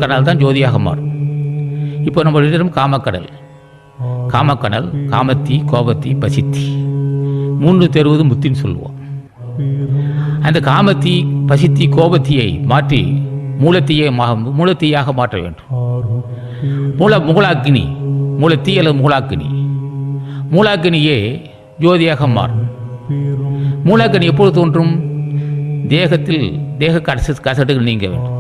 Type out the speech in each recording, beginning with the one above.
கடல் தான் ஜோதியாக மாறும். இப்போ நம்மளிடம் காமக்கடல், காமக்கடல், காமத்தி, கோபத்தி, பசித்தி, மூன்று தேர்வது முத்தின்னு சொல்லுவோம். அந்த காமத்தி, பசித்தி, கோபத்தியை மாற்றி மூலத்தீயாக மாற்ற வேண்டும். மூலாக்கினி, மூலத்தீ அல்லது மூலாக்கினி, மூலாக்கினியே ஜோதியாக மாறும். மூலாக்கினி எப்போது தோன்றும்? தேகத்தில் தேக கசடுகள் நீங்க வேண்டும்.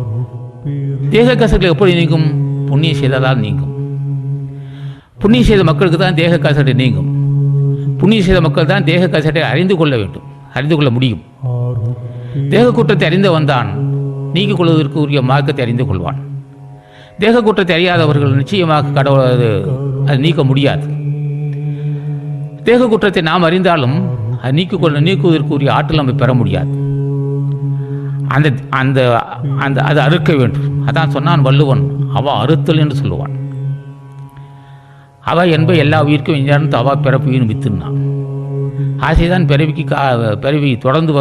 தேக கசடுகள் எப்படி நீங்கும்? புண்ணியம் செய்ததால் நீங்கும். புண்ணியம் செய்த மக்களுக்கு தான் தேக கசடு நீங்கும். புண்ணியம் செய்த மக்கள் தான் தேக கசட்டை அறிந்து கொள்ள வேண்டும், அறிந்து கொள்ள முடியும். தேக குற்றத்தை அறிந்து வந்தான் நீக்கிக் கொள்வதற்கு உரிய மார்க்கத்தை அறிந்து கொள்வான். தேக குற்றத்தை அறியாதவர்கள் நிச்சயமாக கடவுள் அது நீக்க முடியாது. தேக குற்றத்தை நாம் அறிந்தாலும் அது நீக்குவதற்கு உரிய ஆற்றல் நம்ம பெற முடியாது. அந்த அந்த அந்த அதை அறுக்க வேண்டும். அதான் சொன்னான் வள்ளுவன், அவ அறுத்தல் என்று சொல்லுவான். அவ என்ப எல்லா உயிர்க்கும் விஞ்ஞானத்து அவ பிறப்புயிரும் வித்துனான். ஆசைதான் பிறவி தொடர்ந்து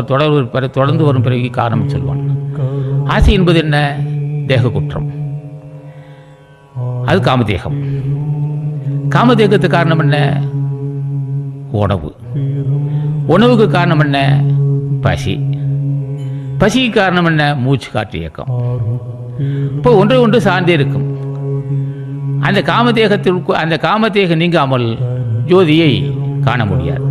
வரும் பிறவிக்கு காரணம் சொல்வான். ஆசை என்பது என்ன? தேக குற்றம். அது காமதேகம். காமதேகத்துக்கு காரணம் என்ன? உணவு. உணவுக்கு காரணம் என்ன? பசி. பசிக்கு காரணம் என்ன? மூச்சு காற்று இயக்கம். இப்போ ஒன்று சார்ந்தே இருக்கும். அந்த காமதேகம் நீங்காமல் ஜோதியை காண முடியாது.